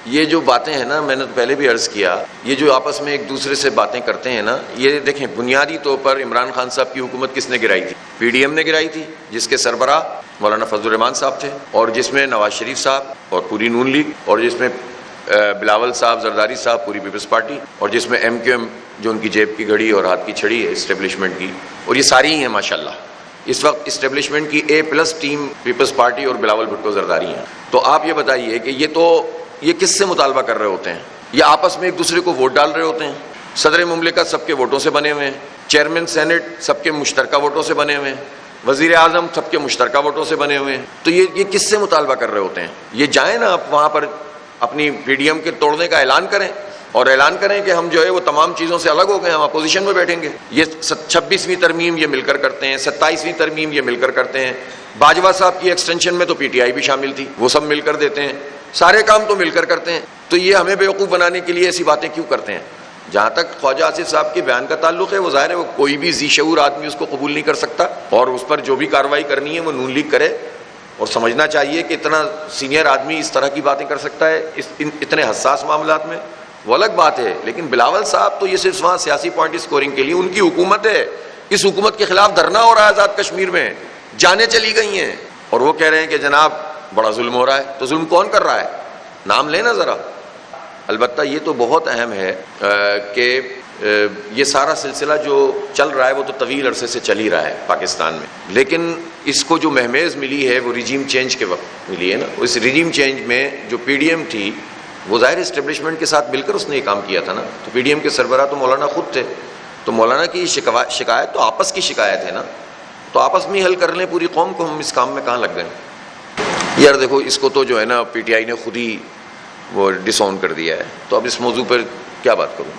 یہ جو باتیں ہیں نا، میں نے تو پہلے بھی عرض کیا، یہ جو آپس میں ایک دوسرے سے باتیں کرتے ہیں نا، یہ دیکھیں بنیادی طور پر عمران خان صاحب کی حکومت کس نے گرائی تھی؟ پی ڈی ایم نے گرائی تھی، جس کے سربراہ مولانا فضل الرحمان صاحب تھے، اور جس میں نواز شریف صاحب اور پوری نون لیگ، اور جس میں بلاول صاحب زرداری صاحب پوری پیپلز پارٹی، اور جس میں ایم کیو ایم جو ان کی جیب کی گھڑی اور ہاتھ کی چھڑی ہے اسٹیبلشمنٹ کی، اور یہ ساری ہی ہیں ماشاءاللہ۔ اس وقت اسٹیبلشمنٹ کی A+ ٹیم پیپلز پارٹی اور بلاول بھٹو زرداری ہیں۔ تو آپ یہ بتائیے کہ یہ کس سے مطالبہ کر رہے ہوتے ہیں؟ یہ آپس میں ایک دوسرے کو ووٹ ڈال رہے ہوتے ہیں۔ صدر مملکت سب کے ووٹوں سے بنے ہوئے ہیں، چیئرمین سینٹ سب کے مشترکہ ووٹوں سے بنے ہوئے ہیں، وزیر اعظم سب کے مشترکہ ووٹوں سے بنے ہوئے ہیں۔ تو یہ کس سے مطالبہ کر رہے ہوتے ہیں؟ یہ جائیں نا آپ وہاں پر اپنی پی ڈی ایم کے توڑنے کا اعلان کریں، اور اعلان کریں کہ ہم جو ہے وہ تمام چیزوں سے الگ ہو گئے، ہم اپوزیشن میں بیٹھیں گے۔ یہ 26ویں ترمیم یہ مل کر کرتے ہیں، 27ویں ترمیم یہ مل کر کرتے ہیں۔ باجوہ صاحب کی ایکسٹینشن میں تو پی ٹی آئی بھی شامل تھی، وہ سب مل کر دیتے ہیں، سارے کام تو مل کر کرتے ہیں۔ تو یہ ہمیں بیوقوف بنانے کے لیے ایسی باتیں کیوں کرتے ہیں؟ جہاں تک خواجہ آصف صاحب کے بیان کا تعلق ہے، وہ ظاہر ہے وہ کوئی بھی ذی شعور آدمی اس کو قبول نہیں کر سکتا، اور اس پر جو بھی کارروائی کرنی ہے وہ نون لیگ کرے، اور سمجھنا چاہیے کہ اتنا سینئر آدمی اس طرح کی باتیں کر سکتا ہے اتنے حساس معاملات میں، وہ الگ بات ہے۔ لیکن بلاول صاحب تو یہ صرف وہاں سیاسی پوائنٹ اسکورنگ کے لیے، ان کی حکومت ہے، اس حکومت کے خلاف دھرنا ہو رہا ہے آزاد کشمیر میں، جانیں چلی گئی ہیں، اور وہ کہہ رہے ہیں کہ جناب بڑا ظلم ہو رہا ہے۔ تو ظلم کون کر رہا ہے؟ نام لینا ذرا۔ البتہ یہ تو بہت اہم ہے کہ یہ سارا سلسلہ جو چل رہا ہے وہ تو طویل عرصے سے چل ہی رہا ہے پاکستان میں، لیکن اس کو جو مہمیز ملی ہے وہ ریجیم چینج کے وقت ملی ہے نا۔ اس ریجیم چینج میں جو پی ڈی ایم تھی وہ ظاہر اسٹیبلشمنٹ کے ساتھ مل کر اس نے یہ کام کیا تھا نا۔ تو پی ڈی ایم کے سربراہ تو مولانا خود تھے، تو مولانا کی شکایت تو آپس کی شکایت ہے نا، تو آپس میں حل کر لیں پوری قوم کو، ہم اس کام میں کہاں لگ گئے؟ یار دیکھو اس کو تو جو ہے نا پی ٹی آئی نے خود ہی وہ ڈس آن کر دیا ہے، تو اب اس موضوع پر کیا بات کروں؟